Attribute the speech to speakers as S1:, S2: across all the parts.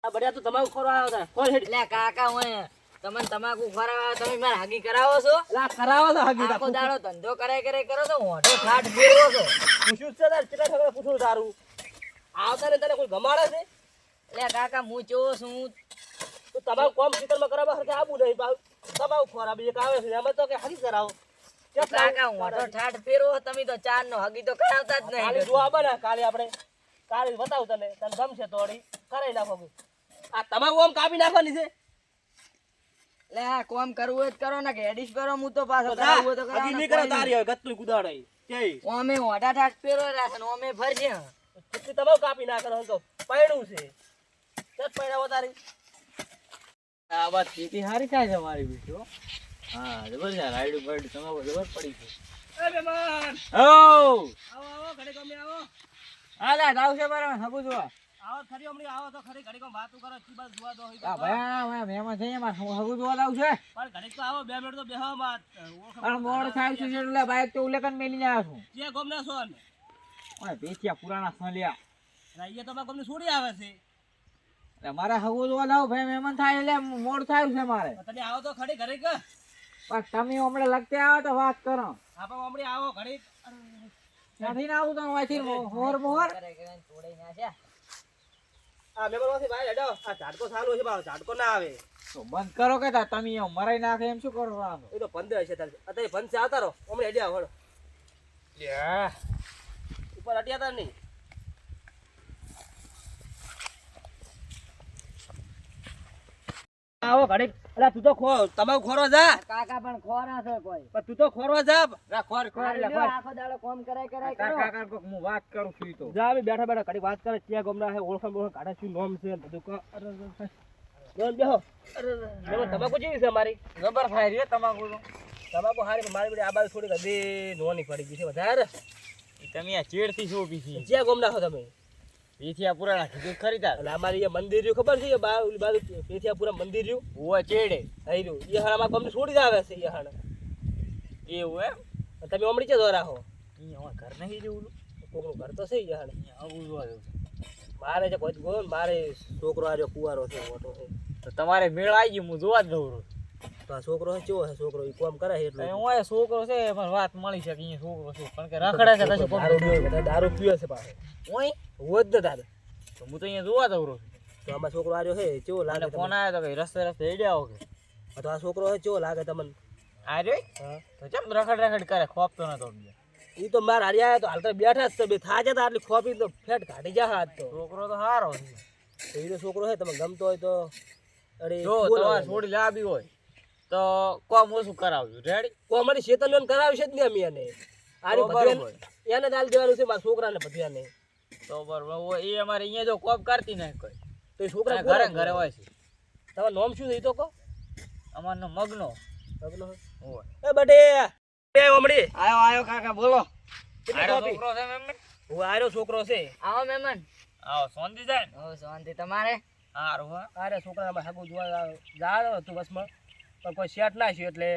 S1: આ બડિયા તો તમાકુ ખોરવા આવ્યો હતા. કોણ હેડ?
S2: લે કાકા ઓય તમને તમાકુ ખવડાવવા તમે માર હાગી કરાવો છો?
S1: લા કરાવો તો હાગી
S2: આખો દાડો ધંધો કરે કરો તો મોઢો ઠાઠ ફેરવો છો.
S1: પૂછ્યું છે તાર કેટલા ઠગડા પૂછું તારું. આવતા ને તને કોઈ ગમાડે છે?
S2: લે કાકા હું ચો છું.
S1: તો તમાકુ કોમ ખેતરમાં કરાવવા હરકે આબુ નહીં પાવ. તમાકુ ખોરા એક આવે છે એમાં તો કે હાગી કરાવો.
S2: કાકા મોઢો ઠાઠ ફેરવો તમે તો ચાર નો હાગી તો કરાવતા જ
S1: કાલે
S2: નહીં.
S1: જો આબા ને કાલે આપણે કાલે બતાવ તને ગમશે તો વળી કરાઈ નાખો. આ તમાકુ આમ કાપી નાખવાની છે.
S2: લે આ કોમ કરવું હોય તો કરો ને કે એડિશ કરો હું તો પાછો કરાવું હોય તો કરાવો
S1: હજી
S2: ને
S1: નહીં કરે
S2: કોઈ
S1: તારી હવે ગત્તું કુદાડે કે
S2: ઓમે મોઢા ઠાઠ ફેરવો રાખે ને ઓમે ફરશે.
S1: કેટલી તમાકુ કાપી નાખવાનો તો પૈણું છે ચટ પૈણાવો તારી.
S3: આ વાત ખેતી સારી થાય છે મારી બીજો. હા જબર છે રાયડું બાયડું તમાકુ જબર પડી છે.
S1: એ મહેમાન
S3: ઓ
S1: આવો ઘડી ગમે આવો.
S3: હા લા જાવ છે બરાબર હબુ જોવા.
S1: આવો ખરી હમણાં આવો તો ખરી ઘડી વાતો કરો કી બાદ જોવા દો
S3: આ ભાઈ મહેમાન છે એમાં હબુ જોવા જાવ છે.
S1: પણ ઘડી તો આવો 2 મિનિટ તો બેહો માં
S3: પણ મોડ થાય છે એટલે બાઈક તો ઉલેકન મેલીને આવ્યો છું.
S1: જે ગમના છો ને
S3: ઓય પેચિયા પુરાણા સલિયા.
S1: રાઈએ તો માં ગમને છોડી આવે છે.
S3: એટલે મારે હબુ જોવા જાવ ભાઈ મહેમાન થાય એટલે મોડ થાય છે મારે.
S1: તમે આવો તો ખરી ઘડી કે
S3: પણ તમે હમણાં લગતે આવો તો વાત કરો.
S1: આપણે હમણાં આવો ઘડી.
S3: ત્યાંથી ના આવું તો અહીંથી મોર મોર.
S2: કરે કરે તોડી નાખ્યા.
S1: આ મેમરમાંથી બહાર હેડો. આ ઝાડકો સાલો છે બાવ ઝાડકો ના આવે.
S3: તો બંધ કરો કે તા તમે એમ મરાઈ નાખે એમ શું કરવાનું?
S1: એ તો બંધ હશે તારે. અત્યારે બંધ છે આવતા રહો. હમણાં હેડ્યા વળો. લ્યા ઉપર હટ્યા તા નહીં. આવો ઘડી. અલા તું તો તમાકુ ખોરવા જા.
S2: કાકા પણ ખોરા છે કોઈ.
S1: પણ તું તો ખોરવા જા.
S3: રા ખોર ખોર એટલે
S2: લ્યો,
S3: ખોર.
S2: આખો દાડો કોમ કરાય કરો.
S3: કાકા કોક હું વાત કરું છું ઈ તો.
S1: જા અમે બેઠા બેઠા ઘડી વાત કરે ક્યાં ગમના છે ઓળખાણ બોળખાણ કાઢે શું નોમ છે બધું કો. જોન બેહો. મેમન તમાકુ જેવી છે મારી.
S3: જબર થાય રે તમાકુ તો.
S1: તમાકુ હારી મારી બધી આ બાજુ થોડી કદી નોની પડી ગઈ છે વધારે.
S3: તમે આ ચેડથી શું પીસી?
S1: જ્યાં ગમના છો તમે.
S3: પેથિયા પુરાણા કીધું ખરીદાર.
S1: એટલે અમારી એ મંદિર રહ્યું ખબર છે ઓલી બાજુ પેથિયાપુરા મંદિર રહ્યું
S3: ઓવા ચેડે
S1: અહીં રહ્યું એ હાણા ગમને છોડી જ આવે છે એ હાણા.
S3: એવું એમ?
S1: તમે હમણાં ચે દોરા હો
S3: અહીંયા ઘર નહીં જેવું
S1: કોકનું ઘર તો છે એ હાણે.
S3: આવું જોવા જવું.
S1: મારે છે કોઈ ગો મારે છોકરો આર્યો કુવારો છે મોટો છે.
S3: તો તમારે મેળ આવી ગયું હું જોવા જ દઉં છું.
S1: તો આ છોકરો છે કેવો છે છોકરો એ કોમ કરે છે એટલું.
S3: હું છોકરો છે પણ વાત મળી શકે અહીંયા છોકરો છે પણ કે રખડે છે કશું
S1: દારૂ પીવે દારૂ પીવે છે પાછો.
S3: ઓય
S1: હોત ને તારે
S3: તો હું તો અહીંયા જોવા દઉં છું.
S1: તો આમાં છોકરો આર્યો છે કેવો
S3: અને
S1: લાગે
S3: ફોન
S1: તમને?
S3: આવ્યો તો કે રસ્તે રસ્તે હેડ્યા આવો કે
S1: તો આ છોકરો છે કેવો લાગે તમને?
S3: આ રે
S1: હા
S3: તો ચમ રખડ કરે ખોપતો નતો બીજા.
S1: એ તો માર હાર્યા તો હાલ તો બેઠા જ છે બે થાજે તો આટલી ખોપી તો ફેટ કાઢી જા હાથ તો.
S3: છોકરો તો સારો છે.
S1: તો એ તો છોકરો છે તમે ગમતો હોય તો અરે
S3: જો તમારે છોડી લાવી હોય તો કોમ ઓછું કરાવજો રેડી.
S1: કોમડી શેતન લોન કરાવી છે જ ને અમે એને આરી
S3: તો બરોબર.
S1: બધું એને દાલ દેવાનું છે મારા છોકરાને બધું
S3: તો બરોબર એ અમારે અહીંયા જો કોમ કરતી નહીં કોઈ.
S1: તો એ છોકરા
S3: અને ઘરે ઘરે હોય છે.
S1: તમારું નામ શું છે એ તો કહો.
S3: અમારનો મગનો
S1: લગ્ન હોય.
S3: હોય.
S1: એ બડે એ ઓમડી
S3: આયો આયો કાકા બોલો.
S1: કેટલી
S3: આયો
S1: કોપી?
S3: છોકરો છે મેમને.
S1: હું આર્યો છોકરો છે.
S2: આવો મહેમાન.
S3: આવો સોંધી જાય ને.
S2: ઓ શાંતિ તમારે.
S3: હારું હા.
S1: આરે છોકરા અમે હાગું જોવા જાડો તું બસમાં પણ કોઈ શેટ ના છે એટલે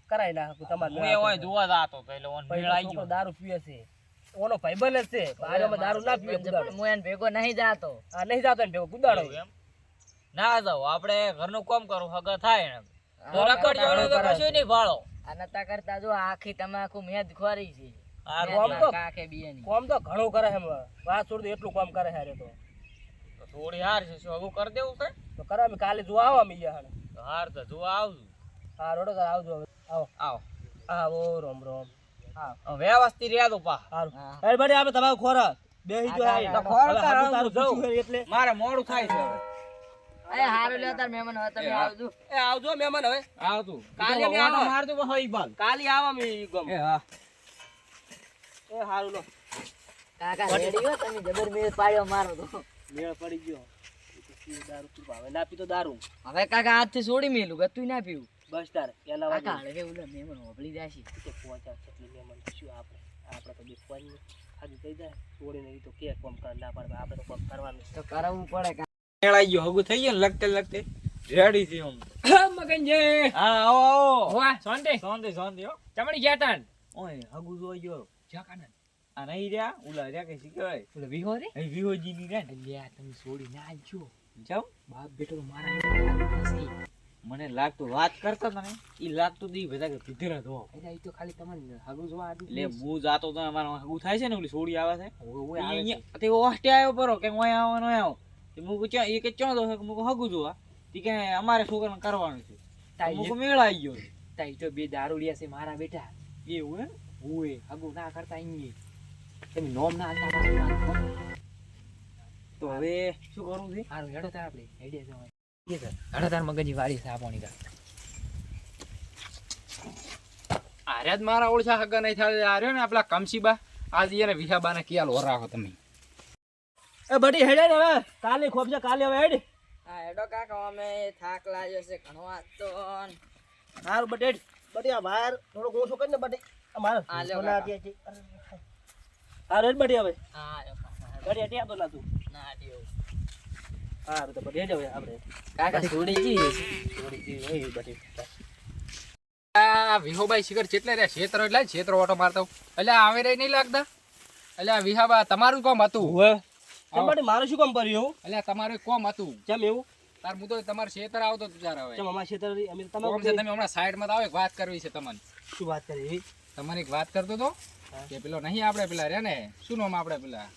S1: કરાઈ ના હાકું તમારે
S3: હું એ હોય જોવા જાતો તો એટલે ઓન મેળ આવી
S1: છોકરો
S3: ગયો.
S1: દારૂ પીવે છે ઓનો ભાઈબંધ જ છે આર્યોમાં દારૂ ના પીવે કુદાડો.
S2: હું એને ભેગો નહીં જાતો.
S1: આ નહીં જાતો ને ભેગો કુદાડો.
S3: એવું એમ? ના જાવ આપણે ઘરનું કામ કરું હગા થાય ને તો
S2: હા,
S3: રખડ જોડો તો કશું નહીં ભાળો.
S2: આ નતા કરતા જો આખી તમાકુ મેદ ખોરી છે.
S3: આ
S1: કોમ
S2: મેદના
S1: તો
S2: કાકે બીએની.
S1: કોમ તો ઘણું કરે છે હમણાં. વાત છોડ દે એટલું કામ કરે છે હારે તો
S3: થોડી હાર છે શું હગું કરી દેવું છે?
S1: તો કરે અમે કાલે જોવા આવો અમે અહીંયા હારે.
S3: તો હાર તો જોવા આવજો.
S1: હા રોડો તાર આવજો હવે. આવો
S3: આવો
S1: આવો રોમ રોમ હા
S3: વ્યવસ્થિત રહ્યા તો પા.
S1: સારું
S2: હા.
S1: અરે બડે આપણે તમારું ખોરા બેહી જો
S2: હા,
S1: હાય.
S2: તો
S3: ખોરા
S1: હવે
S3: તાર
S1: હાથું તારું
S3: હું જાઉં.
S1: પૂછ્યું એટલે
S3: મારે મોડું થાય છે હવે.
S2: અરે હારું લ્યો તાર મહેમાન હવે તમે
S3: એ હા.
S2: આવજો.
S1: એ આવજો મહેમાન હવે
S3: આવતું
S1: કાલે
S3: કાલે
S1: અમે આવો.
S3: મારતું બસ હોય બાલ.
S1: કાલે આવો અમે ગમ
S3: એ હા
S1: એ હારું લો
S2: કાકા રેડી હો તમે જબર મેળ પાડ્યો મારો તો.
S1: મેળ પડી ગયો દારૂ પીવા હવે ના પીતો દારૂ
S2: હવે કાકા આજથી છોડી મેલું ગતું ના પીવું.
S1: બસ તારે પેલા
S2: કાકા
S1: વાગે
S2: હવે ઓલા મહેમાન હોભળી જાશે.
S1: કે પહોંચ્યા છે એટલે મહેમાન શું આપણે તો બેસવાની ખાલી થઈ જાય છોડીને ઈ તો કે કોમ કર ના પાડે આપણે તો કોમ કરવાનું
S2: તો કરાવવું પડે કાકા.
S3: મેળાઈ ગયો હગું થઈ ગયું ને લગતે લગતે રેડી થી હું.
S1: મગનજી
S3: હા આવો આવો.
S1: વાહ શાંતિ
S3: શાંતિ શાંતિ હો.
S1: ચમડી ગયા તાન
S3: ઓય હગું જોઈ ગયો.
S1: જાકાના
S3: આ નહીં રહ્યા ઉલા રહ્યા કે શીખવાય
S1: ઓલો વિહો રે
S3: એ વિહોજી ની રે ને.
S1: લ્યા તમે છોડી ના આલજો
S3: જાવ
S4: બાપ બેટો તો મારા નથી.
S3: મને લાગતું વાત કરતા તને ઈ લાગતું દી બધા કે પીધેલા તો
S4: એટલે ઈ તો ખાલી તમને હાગું જોવા આદિ
S3: એટલે હું જાતો તો અમારા હગું થાય છે ને ઓલી સોડી આવે છે
S4: ઓય આવે છે.
S3: તે ઓસ્ટે આવ્યો પરો કે ઓય આવો નો આવો તે મુકુ ચા એ કે ચો દો કે મુકુ હગું જોવા તી કે અમારે છોકરાને કરવાનું છે
S4: તાઈ
S3: મુકુ મેળાઈ ગયો
S4: તાઈ તો બે દારૂડિયા છે મારા બેટા.
S3: એવું હે
S4: ઓય હાગું ના કરતા ઈ તમે નોમ ના આલતા પાછું.
S3: તો હવે શું કરવું છે
S4: હારું હેડો તાર આપણે આઈડિયા જવાય. કે સર હેડો તાર મગજની વાડી છે આપણી કા. આર્યા જ મારા ઓળખા હગા નહીં થાય. આર્યો ને આપલા કમસીબા આજ એને વિહાબાને કિયાલ ઓરાખો તમે.
S1: એ બટી હેડે ને હવે કાલે ખોપ છે કાલે હવે હેડ
S2: હા હેડો કાકા અમે થાક લાગ્યો છે ઘણો આજ તો.
S1: હારું બટી હેડ બટી આ વાયર થોડો ઓછો કરી ને બટી અમાર
S2: હા, લ્યો
S1: સોના
S2: કાકા.
S1: કે હારું હેડ બટી હવે
S2: હા હેડો કાકા.
S1: બટી હેડ આતો ના તું
S2: ના ડીઓ.
S1: હારું તો બટી હેડ હવે આપણે
S4: કાકા છોડી જી
S1: થોડી જી હોય બટી
S4: આ વિહોબાઈ શિખર ચેટલે રે ક્ષેત્ર એટલે ક્ષેત્ર ઓટો મારતો એટલે આવે રે નહીં લાગતા. એટલે આ વિહાબા તમારું કોમ હતું.
S1: ઓવે એ બટી મારું શું કામ કર્યું
S4: એટલે તમારું કોમ હતું.
S1: કેમ એવું
S4: તાર હું તો તમારે ક્ષેત્ર આવતો તુજાર હવે
S1: કેમ અમાર ક્ષેત્ર અમે
S4: કોમ
S1: તમારું
S4: છે. તમે હમણાં સાઈડમાં તો આવો એક વાત કરવી છે તમને.
S1: શું વાત કરી
S4: તમારે એક વાત કરતો તો
S1: હા.
S4: કે પેલો નહીં આપણે પેલા રે ને શું નામ આપણે પેલા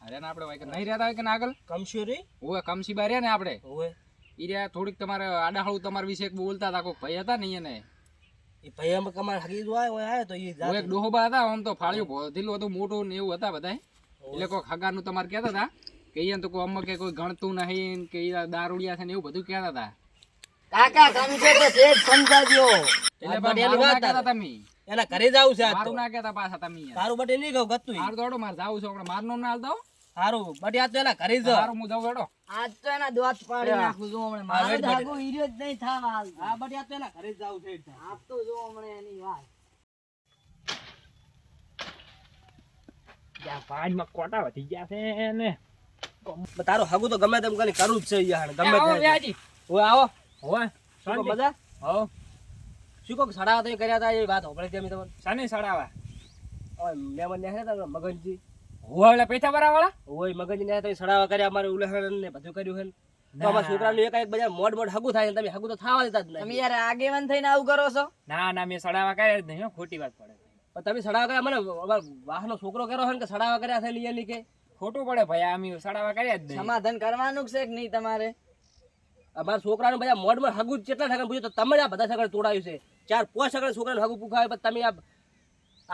S4: અરે ને આપણે નહીં રહેતા હોય કે ના આગળ
S1: કમશ્યોરી
S4: ઓવે કમસીબા રે ને આપણે
S1: ઓવે
S4: ઈ રહ્યા થોડીક તમારે આડાહળું તમારા વિશે એક બોલતા હતા. કોઈ ભાઈ હતા નહીં એને
S1: એ ભાઈ અમે કમાર હકી જો આયો તો એ
S4: હું એક ડોહોબા હતા આમ તો ફાળ્યું ભોધેલું હતું મોટું ને એવું હતા બધા. એટલે કોઈ હગાનું તમારે કહેતા હતા કે અહીંયા તો કોઈ અમ્મ કે કોઈ ગણતું નહીં કે ઈ દારૂડિયા છે ને એવું બધું કહેતા હતા.
S2: કાકા સમજો તો સેજ સમજાજો.
S4: એટલે
S1: આ
S4: પણ
S1: બટેલી
S4: મારું ના
S1: વાત
S4: કહેતા તમે
S1: એના ઘરે જ આવું છે આજ તો
S4: મારું ના કહેતા પાછા તમે યાર.
S1: તારું બટે નહીં કહું ગતું
S4: મારું તો હેડો મારે જાવું છે હમણાં મારનો ના હાલતા હો.
S1: સારું બટે આજ તો એના ઘરે જ
S4: મારું હું જાઉં હેડો.
S2: આજ તો એના દોત પાડી
S1: હા.
S2: નાખું જો હમણાં.
S1: હા,
S2: મારો
S1: વેટ
S2: ધાગો હીર્યો જ નહીં થાવા હાલ.
S1: હા બટે આજ તો એના ઘરે જ આવું છે
S2: આપ તો જો હમણાં એની વાત.
S4: ત્યાં પાણીમાં કોટા વધી ગયા છે ને.
S1: તારું હગું તો ગમે તેમ કરીને કરવું જ છે યાર ગમે
S4: આવો
S1: તે
S4: વ્યાજી.
S1: ઓય આવો
S4: હોવે.
S1: શું કહો મજા
S4: હો.
S1: શું કહો સડાવા તો કર્યા હતા એ વાત હોભળી હતી અમે તમને
S4: શાને સડાવા?
S1: ઓય મહેમાન ને હતા મગનજી
S4: હોવે એટલે પૈસા ભરાવાળા?
S1: ઓય મગનજી ને તો સડાવા કર્યા અમારે ઉલહણ ને બધું કર્યું છે તો અમારા છોકરાનું એક એક બધા મોડ મોડ હગું થાય ને તમે હગું તો થવા દેતા જ
S2: તમે
S1: નહીં
S2: યાર આગેવાન થઈને આવું કરો છો.
S4: ના ના મેં સડાવા કર્યા જ નહીં હો. ખોટી વાત પડે.
S1: પણ તમે સડાવા કર્યા મને અમારા વાહનો છોકરો કર્યો છે ને કે સડાવા કર્યા છે ને એની કે
S4: ખોટું પડે ભાઈ અમે સડાવા કર્યા જ નહીં.
S2: સમાધાન કરવાનું છે કે નહીં તમારે?
S1: અમારા છોકરાનું બધા મોડ મોડ હગું કેટલા ઠાકા પૂછ્યું તો તમે જ આ બધા સગળ તોડાયું છે 4-5 સગળ છોકરાનું હગું પૂખાવે પણ તમે આ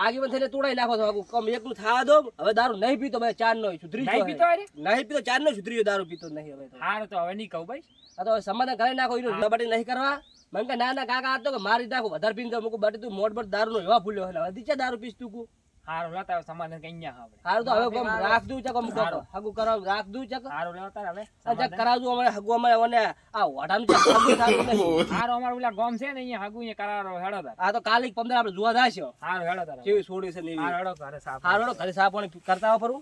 S1: આગેવાન થઈને તોડાઈ નાખો છો હગું કમ એકનું થવા દો હવે દારૂ નહીં પીતો ભાઈ 4 નો સુધરી
S4: નહીં
S1: ગયો
S4: પીતો અરે?
S1: નહીં પીતો 4 નો સુધરી ગયો દારૂ પીતો નહીં હવે તો
S4: હારું તો હવે નહીં કહું ભાઈ.
S1: આ તો હવે સમાધાન કરી નાખો એનું બટી નહીં કરવા મને કે ના ના કાકા આ તો કે મારી નાખું વધારે પીને તો મૂકું બટી તું મોટ મોટ દારૂ નો એવા ભૂલ્યો એટલે હજી ચા દારૂ પીસ તું કુ
S4: હારું લેતા સમાધાન કઈ અહીંયા આપણે.
S1: હારું તો હવે કોમ રાખ દઉં ચક અમુક હગું કરાવ રાખ દઉં ચક
S4: હારું લેતા હવે
S1: ચક કરાવજો અમારે હગું અમારે અને આ વાટાનું ચક હગું થતું નહીં
S4: હારું અમારું પેલા ગામ છે ને અહીંયા હગું અહીંયા કરારો હેડો તાર.
S1: આ તો કાલે 15 આપણે જોવા જાશો
S4: હારું હેડો તાર.
S1: કેવી છોડી છે ને એવી
S4: હારું હેડો ઘરે સાફ.
S1: હારું ઘરે સાફ પાણી કરતા આવો ફરું